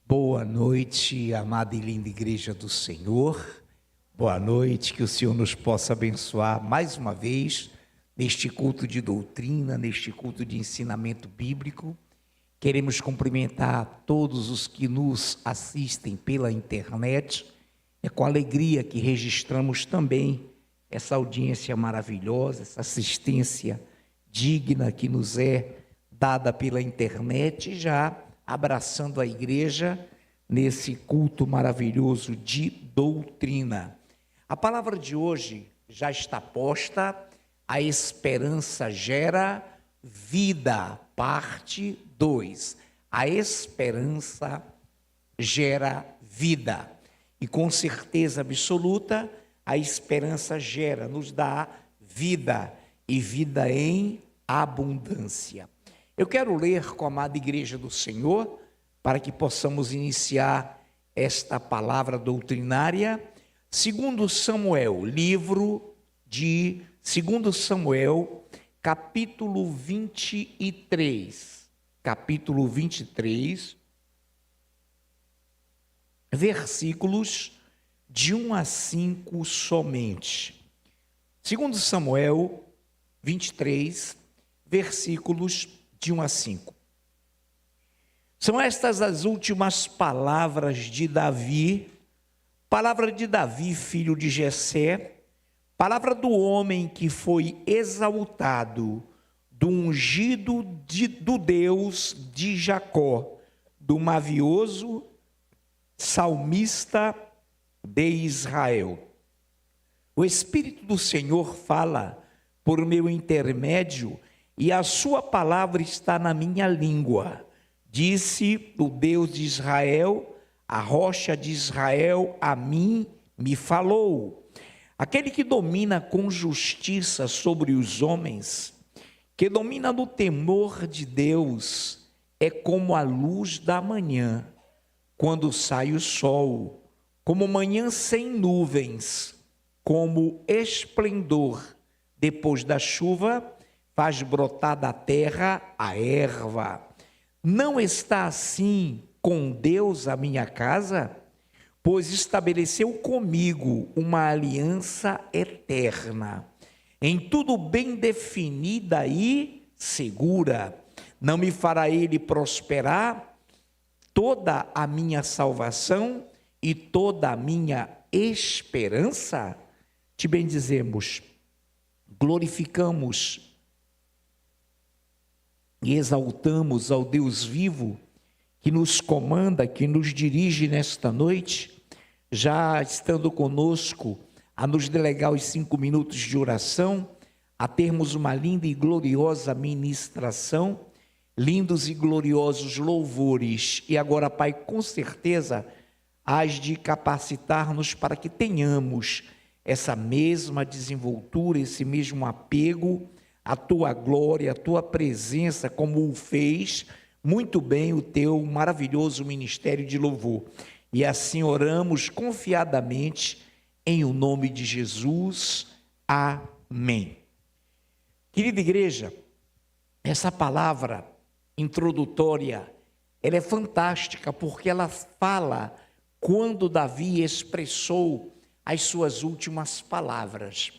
Boa noite, amada e linda Igreja do Senhor. Boa noite, que o Senhor nos possa abençoar mais uma vez neste culto de doutrina, neste culto de ensinamento bíblico. Queremos cumprimentar todos os que nos assistem pela internet. É com alegria que registramos também essa audiência maravilhosa, essa assistência digna que nos é dada pela internet, já abraçando a igreja nesse culto maravilhoso de doutrina. A palavra de hoje já está posta: a esperança gera vida, parte 2. A esperança gera vida. E com certeza absoluta, a esperança gera, nos dá vida, e vida em abundância. Eu quero ler com a amada Igreja do Senhor, para que possamos iniciar esta palavra doutrinária, 2 Samuel, livro de 2 Samuel, capítulo 23, versículos de 1 a 5 somente. 2 Samuel 23, versículos de 1 a 5. São estas as últimas palavras de Davi, palavra de Davi, filho de Jessé, palavra do homem que foi exaltado, do ungido do Deus de Jacó, do mavioso salmista de Israel. O Espírito do Senhor fala por meu intermédio, e a sua palavra está na minha língua. Disse o Deus de Israel, a rocha de Israel, a mim me falou. Aquele que domina com justiça sobre os homens, que domina no temor de Deus, é como a luz da manhã, quando sai o sol, como manhã sem nuvens, como esplendor depois da chuva, faz brotar da terra a erva. Não está assim com Deus a minha casa? Pois estabeleceu comigo uma aliança eterna, em tudo bem definida e segura. Não me fará ele prosperar toda a minha salvação e toda a minha esperança? Te bendizemos, glorificamos e exaltamos ao Deus vivo, que nos comanda, que nos dirige nesta noite, já estando conosco, a nos delegar os 5 minutos de oração, a termos uma linda e gloriosa ministração, lindos e gloriosos louvores. E agora, Pai, com certeza, hás de capacitar-nos para que tenhamos essa mesma desenvoltura, esse mesmo apego a tua glória, a tua presença, como o fez muito bem o teu maravilhoso ministério de louvor. E assim oramos confiadamente em o nome de Jesus. Amém. Querida igreja, essa palavra introdutória, ela é fantástica, porque ela fala quando Davi expressou as suas últimas palavras.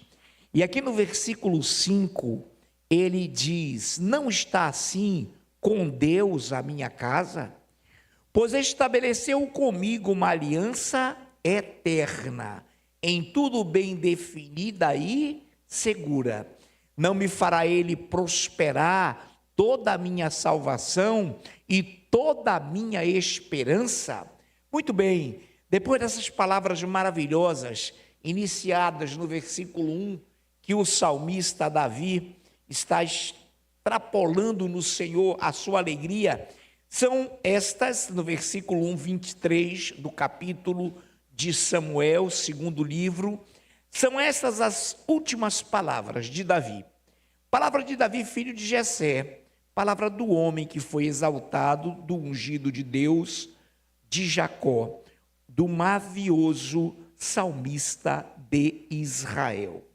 E aqui no versículo 5, ele diz: não está assim com Deus a minha casa? Pois estabeleceu comigo uma aliança eterna, em tudo bem definida e segura. Não me fará ele prosperar toda a minha salvação e toda a minha esperança? Muito bem, depois dessas palavras maravilhosas, iniciadas no versículo 1, que o salmista Davi está extrapolando no Senhor a sua alegria, são estas, no versículo 1, 23 do capítulo de Samuel, segundo livro, são estas as últimas palavras de Davi. Palavra de Davi, filho de Jessé, palavra do homem que foi exaltado, do ungido de Deus, de Jacó, do mavioso salmista de Israel.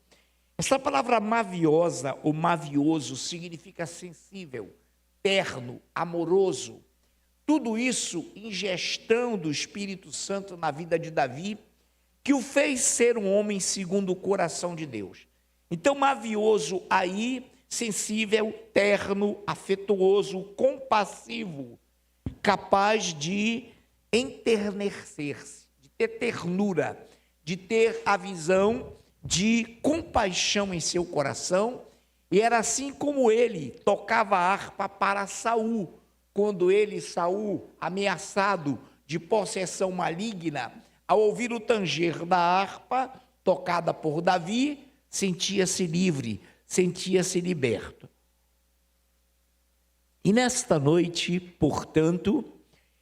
Essa palavra maviosa ou mavioso significa sensível, terno, amoroso. Tudo isso, ingestão do Espírito Santo na vida de Davi, que o fez ser um homem segundo o coração de Deus. Então, mavioso aí, sensível, terno, afetuoso, compassivo, capaz de enternecer-se, de ter ternura, de ter a visão de compaixão em seu coração. E era assim como ele tocava a harpa para Saul, quando Saul, ameaçado de possessão maligna, ao ouvir o tanger da harpa tocada por Davi, sentia-se livre, sentia-se liberto. E nesta noite, portanto,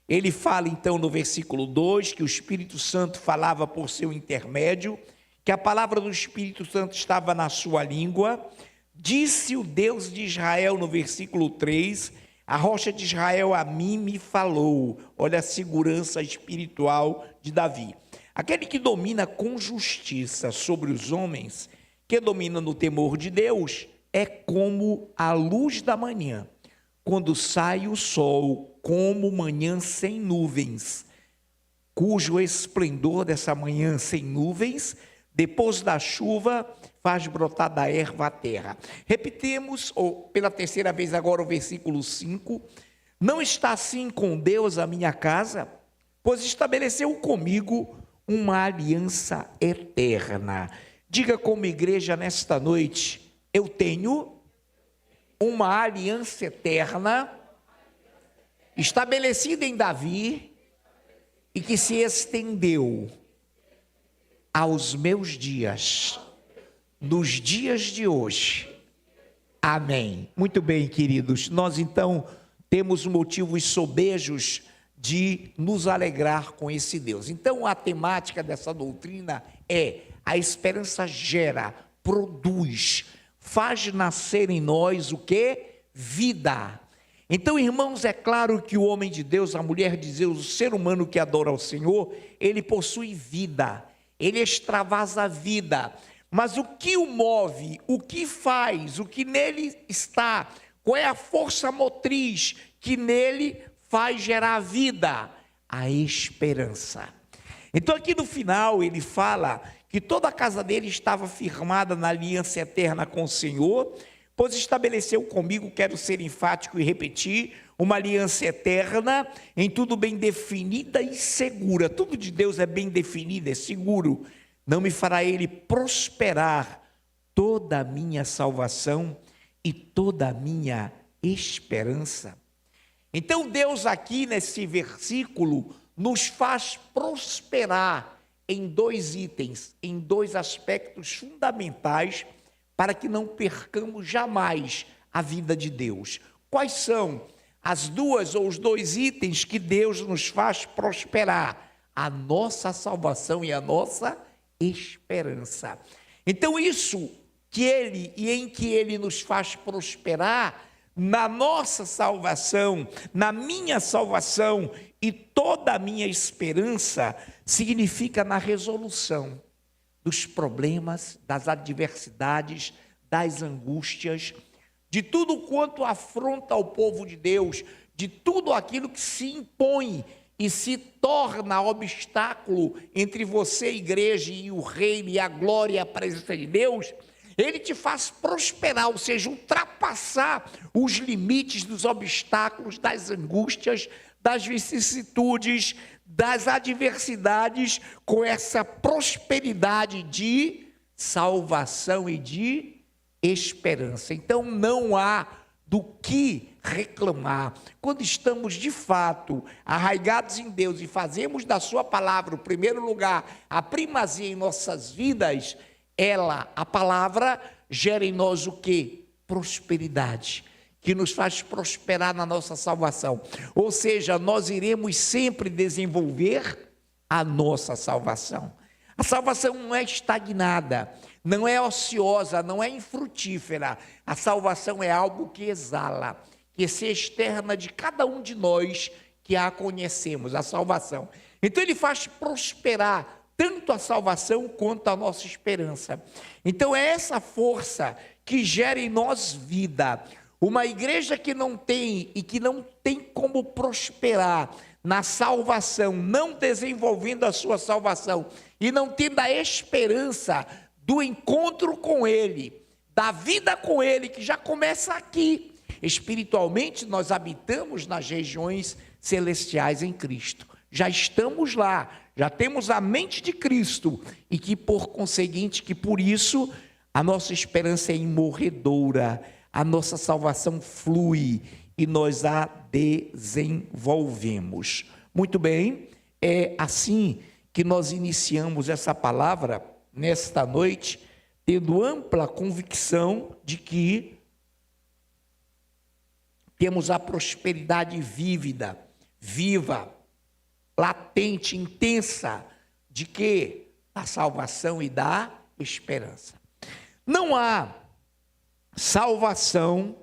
ele fala então no versículo 2, que o Espírito Santo falava por seu intermédio, que a palavra do Espírito Santo estava na sua língua. Disse o Deus de Israel no versículo 3, a rocha de Israel a mim me falou. Olha a segurança espiritual de Davi. Aquele que domina com justiça sobre os homens, que domina no temor de Deus, é como a luz da manhã, quando sai o sol, como manhã sem nuvens, cujo esplendor dessa manhã sem nuvens, depois da chuva, faz brotar da erva a terra. Repetemos, pela terceira vez agora, o versículo 5. Não está assim com Deus a minha casa, pois estabeleceu comigo uma aliança eterna. Diga como igreja nesta noite: eu tenho uma aliança eterna estabelecida em Davi e que se estendeu aos meus dias, nos dias de hoje. Amém. Muito bem, queridos. Nós então temos motivos sobejos de nos alegrar com esse Deus. Então a temática dessa doutrina é: a esperança gera, produz, faz nascer em nós o que? Vida. Então, irmãos, é claro que o homem de Deus, a mulher de Deus, o ser humano que adora ao Senhor, ele possui vida, ele extravasa a vida. Mas o que o move, o que faz, o que nele está, qual é a força motriz que nele faz gerar vida? A esperança. Então aqui no final ele fala que toda a casa dele estava firmada na aliança eterna com o Senhor, pois estabeleceu comigo, quero ser enfático e repetir, uma aliança eterna, em tudo bem definida e segura. Tudo de Deus é bem definido, é seguro. Não me fará ele prosperar toda a minha salvação e toda a minha esperança. Então Deus aqui nesse versículo nos faz prosperar em dois itens, em dois aspectos fundamentais, para que não percamos jamais a vida de Deus. Quais são as duas ou os dois itens que Deus nos faz prosperar? A nossa salvação e a nossa esperança. Então isso que Ele e em que Ele nos faz prosperar, na nossa salvação, na minha salvação e toda a minha esperança, significa na resolução dos problemas, das adversidades, das angústias, de tudo quanto afronta o povo de Deus, de tudo aquilo que se impõe e se torna obstáculo entre você, igreja, e o reino, e a glória e a presença de Deus. Ele te faz prosperar, ou seja, ultrapassar os limites dos obstáculos, das angústias, das vicissitudes, das adversidades, com essa prosperidade de salvação e de esperança. Então não há do que reclamar. Quando estamos de fato arraigados em Deus e fazemos da sua palavra o primeiro lugar, a primazia em nossas vidas, a palavra, gera em nós o quê? Prosperidade, que nos faz prosperar na nossa salvação. Ou seja, nós iremos sempre desenvolver a nossa salvação. A salvação não é estagnada, não é ociosa, não é infrutífera. A salvação é algo que exala, que se externa de cada um de nós que a conhecemos, a salvação. Então ele faz prosperar tanto a salvação quanto a nossa esperança. Então é essa força que gera em nós vida. Uma igreja que não tem e que não tem como prosperar na salvação, não desenvolvendo a sua salvação e não tendo a esperança do encontro com Ele, da vida com Ele, que já começa aqui. Espiritualmente, nós habitamos nas regiões celestiais em Cristo. Já estamos lá, já temos a mente de Cristo e que, por conseguinte, que por isso a nossa esperança é imorredoura, a nossa salvação flui e nós a desenvolvemos. Muito bem, é assim que nós iniciamos essa palavra nesta noite, tendo ampla convicção de que temos a prosperidade vívida, viva, latente, intensa, de que? Da salvação e da esperança. Não há salvação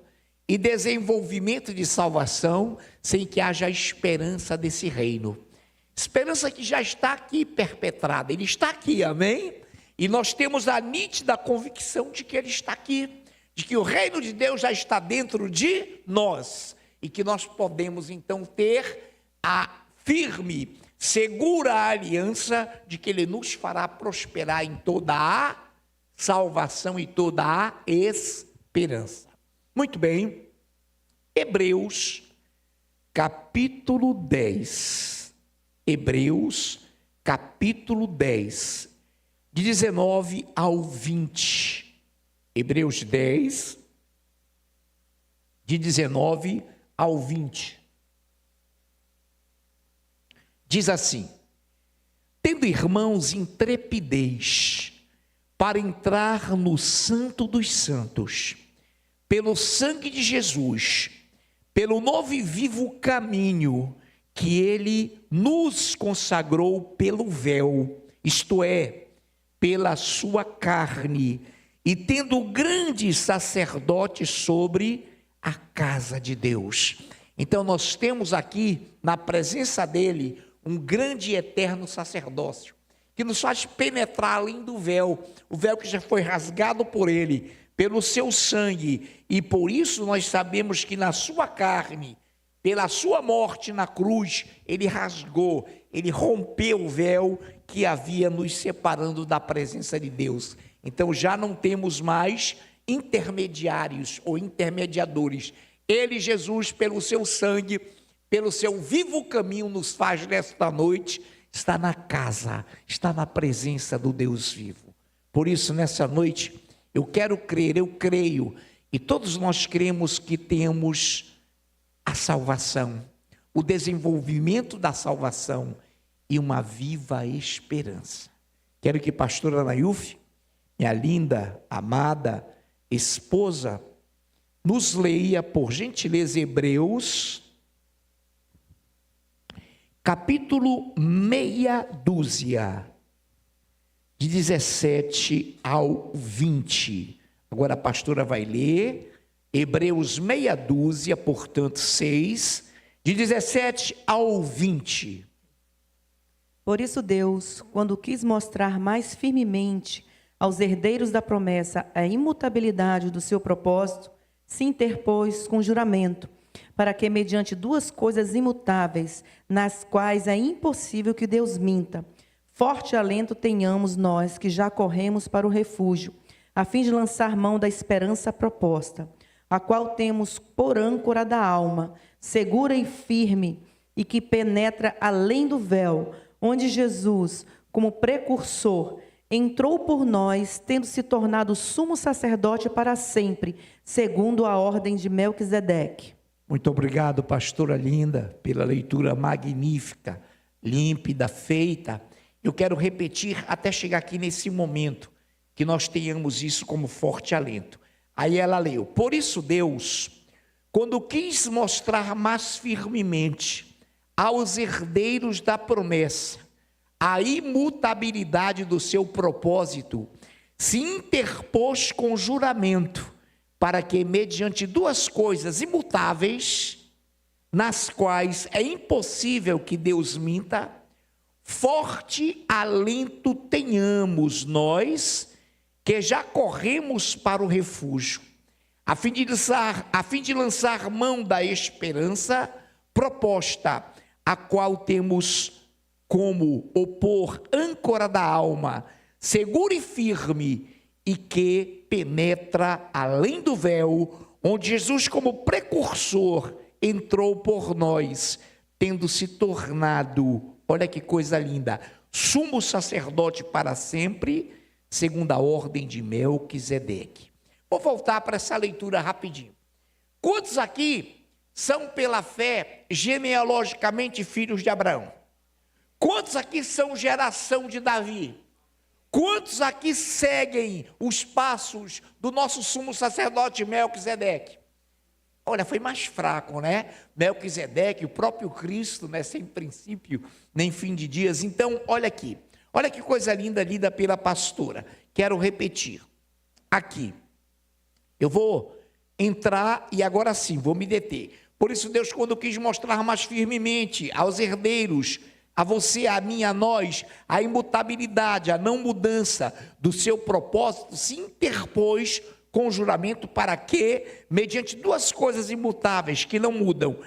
e desenvolvimento de salvação sem que haja esperança desse reino. Esperança que já está aqui perpetrada, ele está aqui, amém? E nós temos a nítida convicção de que ele está aqui, de que o reino de Deus já está dentro de nós e que nós podemos então ter a firme, segura aliança de que ele nos fará prosperar em toda a salvação e toda a esperança. Muito bem, Hebreus capítulo 10, Hebreus capítulo 10, de 19 ao 20, Hebreus 10, de 19 ao 20, diz assim: tendo, irmãos, intrepidez para entrar no Santo dos Santos, pelo sangue de Jesus, pelo novo e vivo caminho que ele nos consagrou pelo véu, isto é, pela sua carne, e tendo grande sacerdote sobre a casa de Deus. Então nós temos aqui, na presença dele, um grande e eterno sacerdócio, que nos faz penetrar além do véu, o véu que já foi rasgado por ele, pelo seu sangue, e por isso nós sabemos que na sua carne, pela sua morte na cruz, ele rasgou, ele rompeu o véu que havia nos separando da presença de Deus. Então já não temos mais intermediários ou intermediadores. Ele, Jesus, pelo seu sangue, pelo seu vivo caminho, nos faz nesta noite estar na casa, estar na presença do Deus vivo. Por isso, nessa noite, eu quero crer, eu creio, e todos nós cremos que temos a salvação, o desenvolvimento da salvação e uma viva esperança. Quero que a pastora Anailfe, minha linda, amada esposa, nos leia, por gentileza, Hebreus, capítulo meia dúzia, de 17 ao 20. Agora a pastora vai ler Hebreus meia dúzia, portanto 6, de 17 ao 20. Por isso Deus, quando quis mostrar mais firmemente aos herdeiros da promessa a imutabilidade do seu propósito, se interpôs com juramento, para que, mediante duas coisas imutáveis, nas quais é impossível que Deus minta, forte alento tenhamos nós que já corremos para o refúgio, a fim de lançar mão da esperança proposta, a qual temos por âncora da alma, segura e firme, e que penetra além do véu, onde Jesus, como precursor, entrou por nós, tendo se tornado sumo sacerdote para sempre, segundo a ordem de Melquisedeque. Muito obrigado, pastora linda, pela leitura magnífica, límpida, feita. Eu quero repetir até chegar aqui nesse momento, que nós tenhamos isso como forte alento. Aí ela leu: por isso Deus, quando quis mostrar mais firmemente aos herdeiros da promessa a imutabilidade do seu propósito, se interpôs com juramento, para que, mediante duas coisas imutáveis, nas quais é impossível que Deus minta, forte alento tenhamos nós, que já corremos para o refúgio, a fim de lançar mão da esperança proposta, a qual temos como opor âncora da alma, segura e firme, e que penetra além do véu, onde Jesus, como precursor, entrou por nós, tendo se tornado, olha que coisa linda, sumo sacerdote para sempre, segundo a ordem de Melquisedeque. Vou voltar para essa leitura rapidinho. Quantos aqui são pela fé genealogicamente filhos de Abraão? Quantos aqui são geração de Davi? Quantos aqui seguem os passos do nosso sumo sacerdote Melquisedeque? Olha, foi mais fraco, né? Melquisedeque, o próprio Cristo, né? Sem princípio, nem fim de dias. Então, olha aqui. Olha que coisa linda, lida pela pastora. Quero repetir. Aqui. Eu vou entrar e agora sim, vou me deter. Por isso Deus, quando quis mostrar mais firmemente aos herdeiros, a você, a mim, a nós, a imutabilidade, a não mudança do seu propósito, se interpôs com o juramento para que, mediante duas coisas imutáveis que não mudam,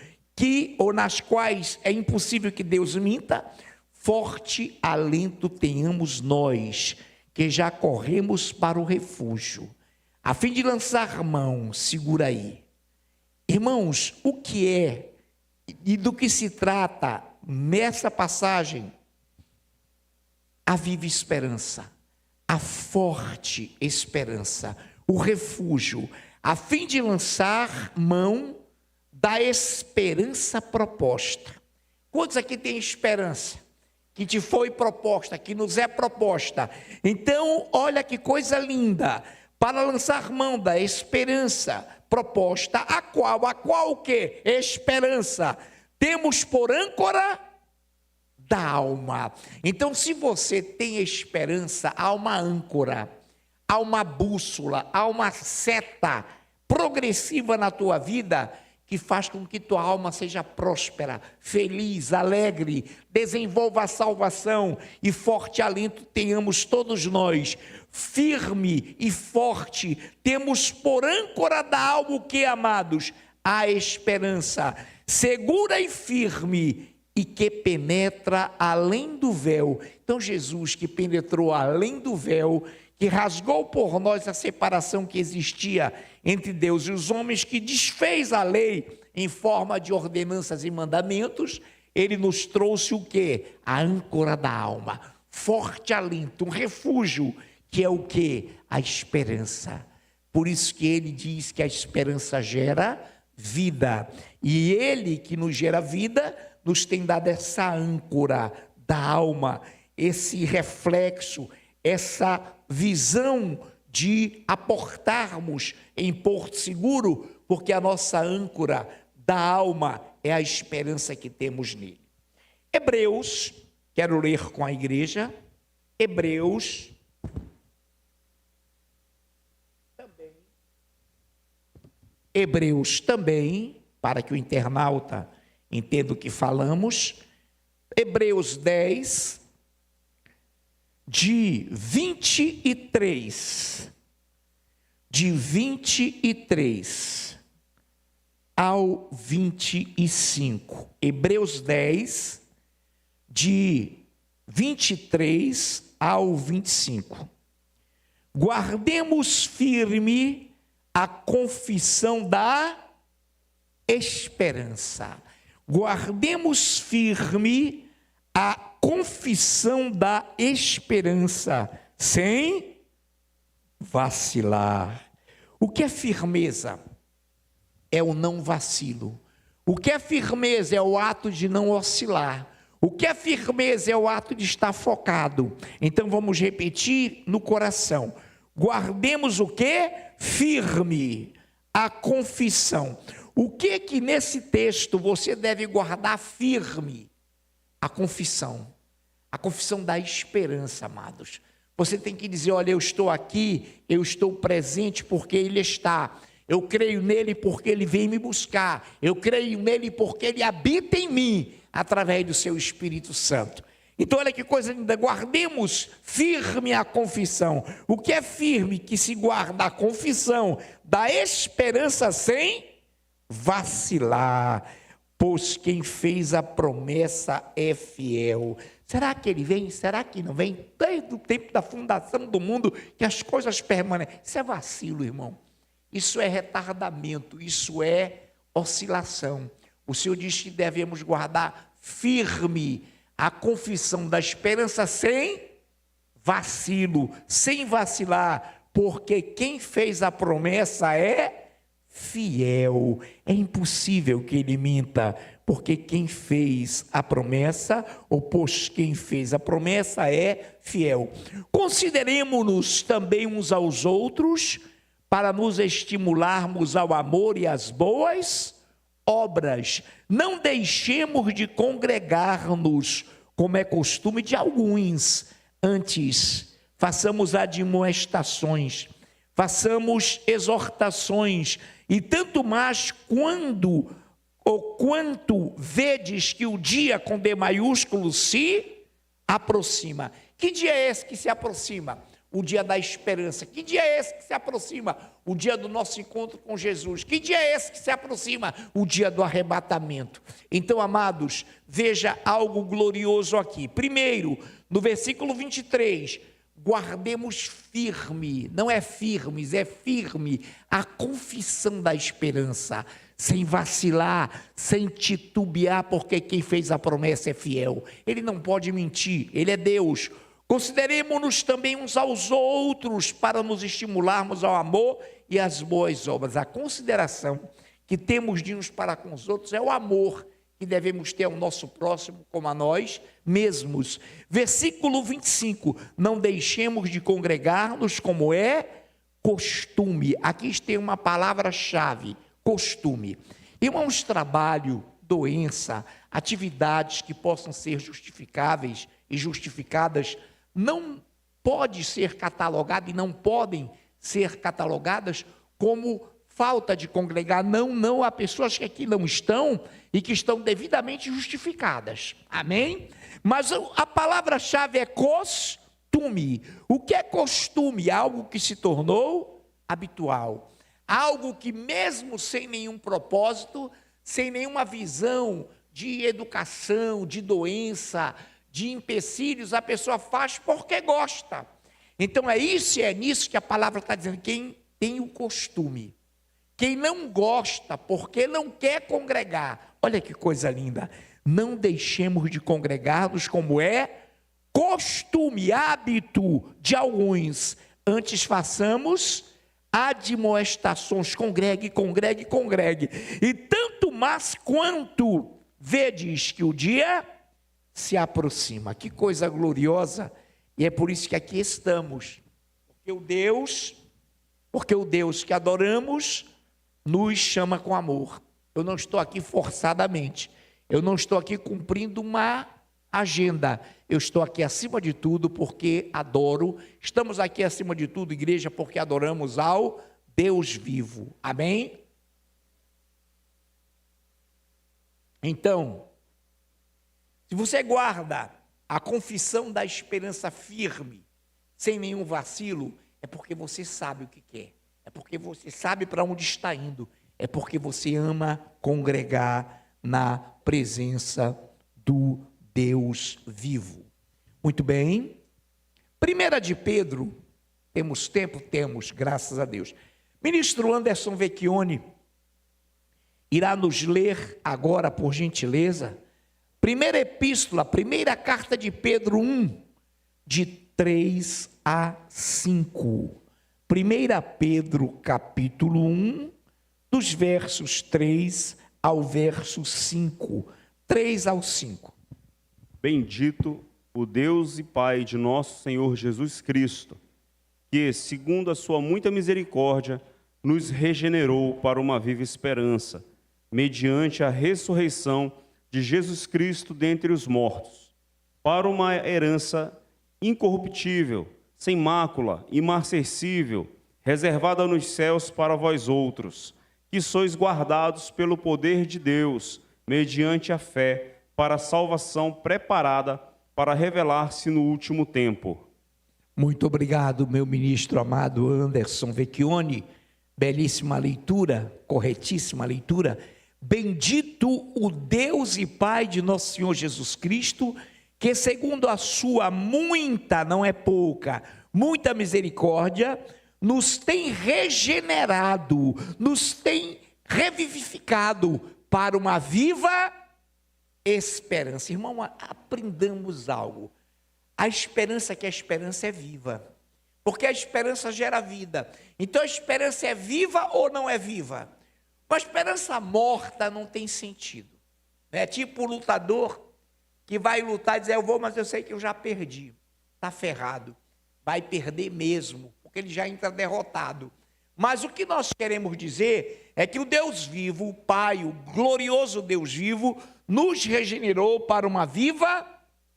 ou nas quais é impossível que Deus minta, forte alento tenhamos nós, que já corremos para o refúgio, a fim de lançar mão, segura aí. Irmãos, o que é e do que se trata nessa passagem? A viva esperança, a forte esperança, o refúgio, a fim de lançar mão da esperança proposta. Quantos aqui têm esperança que te foi proposta, que nos é proposta? Então, olha que coisa linda, para lançar mão da esperança proposta, a qual o quê? Esperança. Temos por âncora da alma. Então, se você tem esperança, há uma âncora, há uma bússola, há uma seta progressiva na tua vida que faz com que tua alma seja próspera, feliz, alegre, desenvolva a salvação e forte alento tenhamos todos nós, firme e forte, temos por âncora da alma o que, amados? A esperança, segura e firme, e que penetra além do véu. Então Jesus, que penetrou além do véu, que rasgou por nós a separação que existia entre Deus e os homens, que desfez a lei em forma de ordenanças e mandamentos, ele nos trouxe o quê? A âncora da alma, forte alento, um refúgio, que é o quê? A esperança. Por isso que ele diz que a esperança gera vida, e ele que nos gera vida, nos tem dado essa âncora da alma, esse reflexo, essa visão de aportarmos em porto seguro, porque a nossa âncora da alma é a esperança que temos nele. Hebreus, quero ler com a igreja, Hebreus também, para que o internauta entenda o que falamos, Hebreus 10, de 23 ao 25. Hebreus 10, de 23 ao 25. Guardemos firme a confissão da esperança. Guardemos firme a confissão da esperança, sem vacilar. O que é firmeza? É o não vacilo. O que é firmeza é o ato de não oscilar. O que é firmeza é o ato de estar focado. Então vamos repetir no coração. Guardemos o que? Firme a confissão. O que nesse texto você deve guardar firme? A confissão da esperança, amados. Você tem que dizer, olha, eu estou aqui, eu estou presente porque Ele está. Eu creio nele porque Ele vem me buscar. Eu creio nele porque Ele habita em mim, através do seu Espírito Santo. Então olha que coisa linda, guardemos firme a confissão. O que é firme? Que se guarda a confissão da esperança sem vacilar, pois quem fez a promessa é fiel. Será que ele vem? Será que não vem? Desde o tempo da fundação do mundo que as coisas permanecem. Isso é vacilo, irmão. Isso é retardamento, isso é oscilação. O Senhor diz que devemos guardar firme a confissão da esperança sem vacilo, sem vacilar, porque quem fez a promessa é fiel. É impossível que ele minta, porque quem fez a promessa, ou pois quem fez a promessa é fiel. Consideremos-nos também uns aos outros, para nos estimularmos ao amor e às boas obras. Não deixemos de congregar-nos, como é costume de alguns. Antes, façamos admoestações, façamos exortações, e tanto mais quanto vedes que o dia com D maiúsculo se aproxima. Que dia é esse que se aproxima? O dia da esperança. Que dia é esse que se aproxima? O dia do nosso encontro com Jesus. Que dia é esse que se aproxima? O dia do arrebatamento. Então, amados, veja algo glorioso aqui. Primeiro, no versículo 23, guardemos firme, não é firmes, é firme, a confissão da esperança, sem vacilar, sem titubear, porque quem fez a promessa é fiel. Ele não pode mentir, ele é Deus. Consideremos-nos também uns aos outros para nos estimularmos ao amor e às boas obras. A consideração que temos de uns para com os outros é o amor que devemos ter ao nosso próximo como a nós mesmos. Versículo 25, não deixemos de congregar-nos como é costume. Aqui tem uma palavra-chave, costume. Irmãos, trabalho, doença, atividades que possam ser justificáveis e justificadas, não pode ser catalogada e não podem ser catalogadas como falta de congregar. Não, há pessoas que aqui não estão e que estão devidamente justificadas, amém? Mas a palavra-chave é costume. O que é costume? Algo que se tornou habitual, algo que mesmo sem nenhum propósito, sem nenhuma visão de educação, de doença, de empecilhos, a pessoa faz porque gosta. Então é isso e é nisso que a palavra está dizendo. Quem tem o costume, quem não gosta porque não quer congregar, olha que coisa linda, não deixemos de congregar-nos como é costume, hábito de alguns, antes façamos admoestações, congregue, e tanto mais quanto vedes que o dia se aproxima. Que coisa gloriosa, e é por isso que aqui estamos, porque o Deus que adoramos nos chama com amor. Eu não estou aqui forçadamente, eu não estou aqui cumprindo uma agenda, eu estou aqui acima de tudo porque adoro. Estamos aqui acima de tudo, igreja, porque adoramos ao Deus vivo, amém? Então, se você guarda a confissão da esperança firme, sem nenhum vacilo, é porque você sabe o que quer, é porque você sabe para onde está indo, é porque você ama congregar na presença do Deus vivo. Muito bem. 1 de Pedro, temos tempo? Temos, graças a Deus. Ministro Anderson Vecchione irá nos ler agora, por gentileza, primeira epístola, primeira carta de Pedro 1, de 3 a 5. 1 Pedro, capítulo 1, dos versos 3 ao verso 5. 3 ao 5. Bendito o Deus e Pai de nosso Senhor Jesus Cristo, que, segundo a sua muita misericórdia, nos regenerou para uma viva esperança, mediante a ressurreição de Jesus Cristo dentre os mortos, para uma herança incorruptível, sem mácula, imarcessível, reservada nos céus para vós outros, que sois guardados pelo poder de Deus, mediante a fé, para a salvação preparada para revelar-se no último tempo. Muito obrigado, meu ministro amado Anderson Vecchioni. Belíssima leitura, corretíssima leitura. Bendito o Deus e Pai de nosso Senhor Jesus Cristo, que segundo a sua muita, não é pouca, muita misericórdia, nos tem regenerado, nos tem revivificado para uma viva esperança. Irmão, aprendamos algo. A esperança é viva, porque a esperança gera vida. Então a esperança é viva ou não é viva? Uma esperança morta não tem sentido. É tipo o lutador que vai lutar e dizer, eu vou, mas eu sei que eu já perdi. Está ferrado, vai perder mesmo, porque ele já entra derrotado. Mas o que nós queremos dizer é que o Deus vivo, o Pai, o glorioso Deus vivo, nos regenerou para uma viva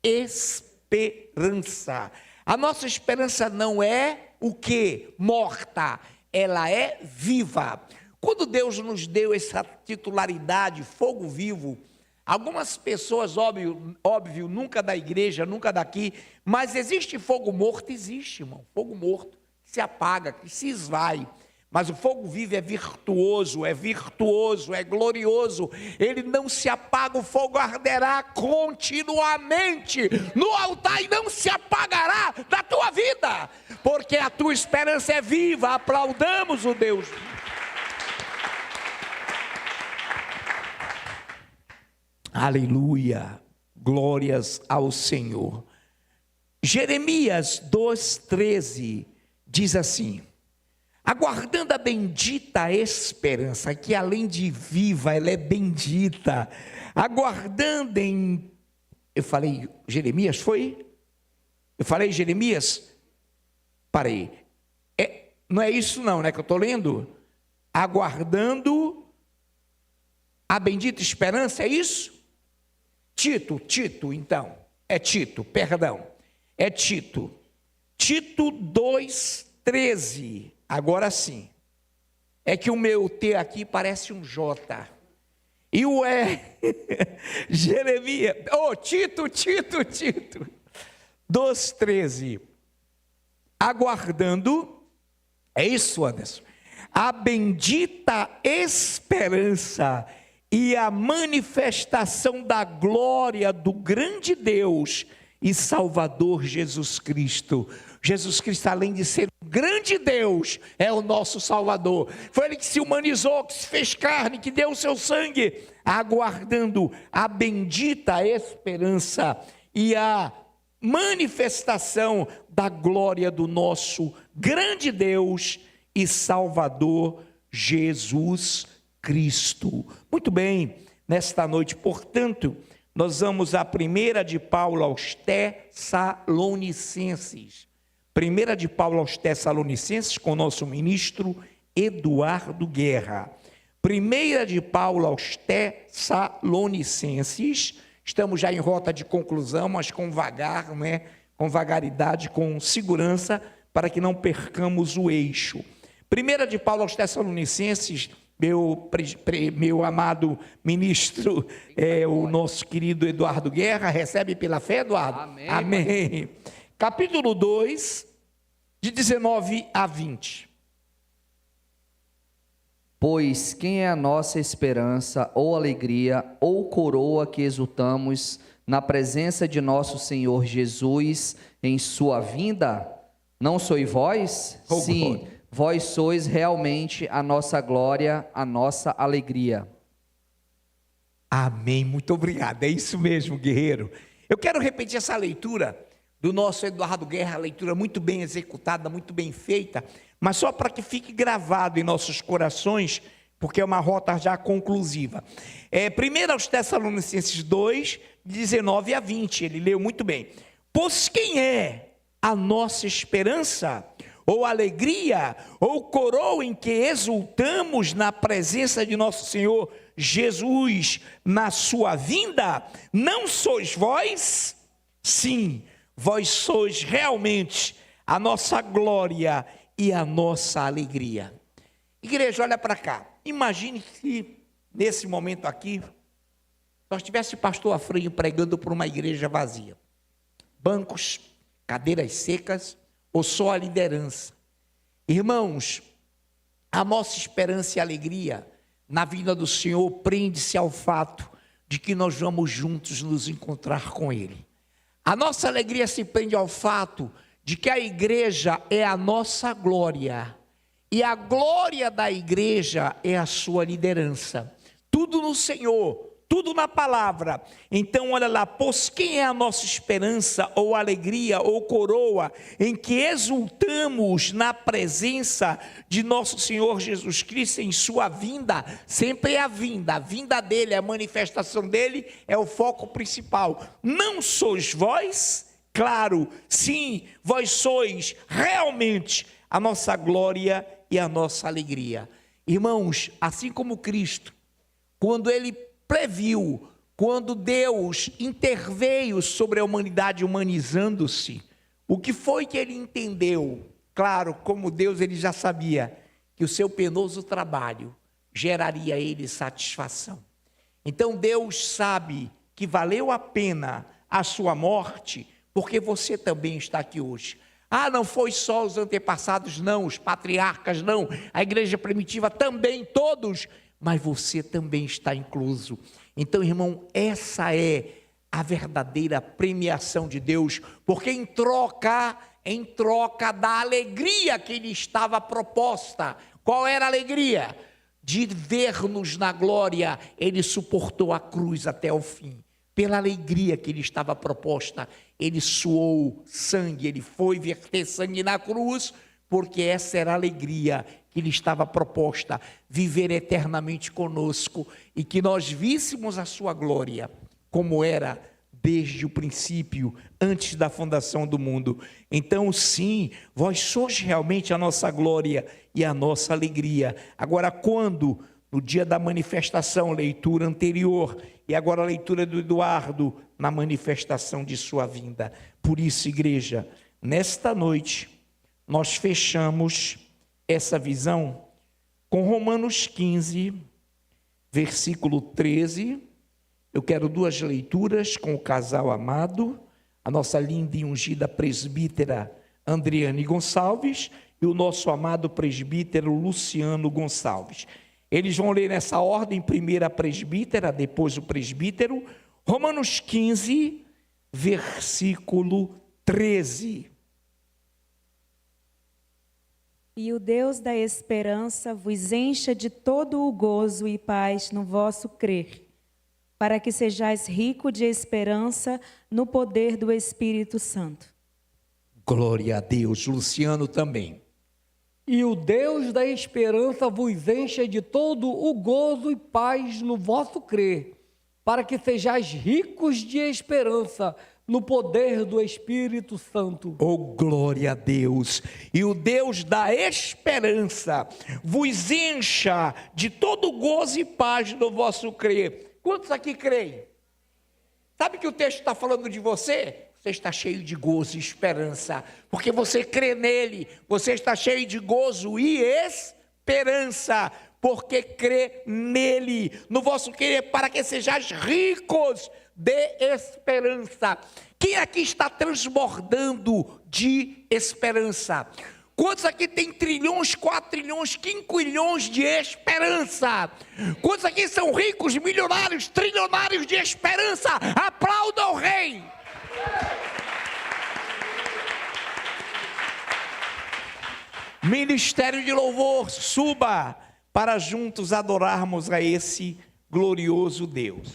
esperança. A nossa esperança não é o quê? Morta, ela é viva. Quando Deus nos deu essa titularidade, fogo vivo, algumas pessoas, óbvio, nunca da igreja, nunca daqui, mas existe fogo morto? Existe, irmão, fogo morto, que se apaga, que se esvai. Mas o fogo vivo é virtuoso, é glorioso. Ele não se apaga, o fogo arderá continuamente no altar e não se apagará da tua vida, porque a tua esperança é viva. Aplaudamos o Deus. Aleluia, glórias ao Senhor. Jeremias 2,13 diz assim: aguardando a bendita esperança, que além de viva, ela é bendita, aguardando em... Eu falei Jeremias, foi? Eu falei Jeremias? Parei. Não é isso não, né, que eu estou lendo? Aguardando a bendita esperança, é isso? Tito, então. É Tito 2,13. Agora sim, é que o meu T aqui parece um J, e o E, Jeremias, Tito, 2,13, aguardando, é isso, Anderson, a bendita esperança e a manifestação da glória do grande Deus e Salvador Jesus Cristo. Jesus Cristo, além de ser um grande Deus, é o nosso Salvador. Foi Ele que se humanizou, que se fez carne, que deu o seu sangue, aguardando a bendita esperança e a manifestação da glória do nosso grande Deus e Salvador Jesus Cristo. Muito bem, nesta noite, portanto, nós vamos à primeira de Paulo aos Tessalonicenses. Primeira de Paulo aos Tessalonicenses, com o nosso ministro Eduardo Guerra. Primeira de Paulo aos Tessalonicenses, estamos já em rota de conclusão, mas com vagar, né? Com vagaridade, com segurança, para que não percamos o eixo. Primeira de Paulo aos Tessalonicenses, meu amado ministro, o nosso querido Eduardo Guerra, recebe pela fé, Eduardo? Amém. Amém. Capítulo 2, de 19 a 20. Pois quem é a nossa esperança, ou alegria, ou coroa que exultamos na presença de nosso Senhor Jesus em sua vinda? Não sois vós? Sim, vós sois realmente a nossa glória, a nossa alegria. Amém, muito obrigado, é isso mesmo, guerreiro. Eu quero repetir essa leitura do nosso Eduardo Guerra, leitura muito bem executada, muito bem feita, mas só para que fique gravado em nossos corações, porque é uma rota já conclusiva. Primeiro aos Tessalonicenses 2, 19 a 20, ele leu muito bem. Pois quem é a nossa esperança, ou alegria, ou coroa em que exultamos na presença de nosso Senhor Jesus na sua vinda? Não sois vós? Sim, vós sois realmente a nossa glória e a nossa alegria. Igreja, olha para cá. Imagine se nesse momento aqui nós tivesse pastor Afrânio pregando para uma igreja vazia. bancos, cadeiras secas, ou só a liderança. Irmãos, a nossa esperança e alegria na vinda do Senhor prende-se ao fato de que nós vamos juntos nos encontrar com Ele. A nossa alegria se prende ao fato de que a igreja é a nossa glória, e a glória da igreja é a sua liderança. Tudo no Senhor, tudo na palavra. Então olha lá, pois quem é a nossa esperança, ou alegria, ou coroa, em que exultamos na presença de nosso Senhor Jesus Cristo em sua vinda? Sempre é a vinda dele, a manifestação dele é o foco principal. Não sois vós? Claro, sim, vós sois realmente a nossa glória e a nossa alegria. Irmãos, assim como Cristo, quando ele previu, quando Deus interveio sobre a humanidade humanizando-se, o que foi que ele entendeu? Claro, como Deus, ele já sabia que o seu penoso trabalho geraria a ele satisfação. Então Deus sabe que valeu a pena a sua morte, porque você também está aqui hoje. Ah, não foi só os antepassados, não, os patriarcas, não, a igreja primitiva também, todos, mas você também está incluso. Então, irmão, essa é a verdadeira premiação de Deus, porque em troca da alegria que lhe estava proposta, qual era a alegria? De ver-nos na glória, ele suportou a cruz até o fim. Pela alegria que lhe estava proposta, ele suou sangue, ele foi verter sangue na cruz, porque essa era a alegria que lhe estava proposta, viver eternamente conosco, e que nós víssemos a sua glória, como era desde o princípio, antes da fundação do mundo. Então sim, vós sois realmente a nossa glória e a nossa alegria. Agora, quando, no dia da manifestação, leitura anterior, e agora a leitura do Eduardo, na manifestação de sua vinda. Por isso, igreja, nesta noite, nós fechamos essa visão com Romanos 15, versículo 13. Eu quero duas leituras com o casal amado, a nossa linda e ungida presbítera Andriane Gonçalves e o nosso amado presbítero Luciano Gonçalves. Eles vão ler nessa ordem, primeiro a presbítera, depois o presbítero, Romanos 15, versículo 13. E o Deus da esperança vos encha de todo o gozo e paz no vosso crer, para que sejais rico de esperança no poder do Espírito Santo. Glória a Deus. Luciano também. E o Deus da esperança vos encha de todo o gozo e paz no vosso crer, para que sejais ricos de esperança no poder do Espírito Santo. Oh, glória a Deus. E o Deus da esperança vos encha de todo gozo e paz no vosso crer. Quantos aqui creem? Sabe que o texto está falando de você? Você está cheio de gozo e esperança, porque você crê nele. Você está cheio de gozo e esperança, porque crê nele, no vosso querer, para que sejais ricos de esperança. Quem aqui está transbordando de esperança? Quantos aqui tem trilhões, 4 trilhões, 5 de esperança? Quantos aqui são ricos, milionários, trilionários de esperança? Aplauda o Rei! Ministério de louvor, suba para juntos adorarmos a esse glorioso Deus.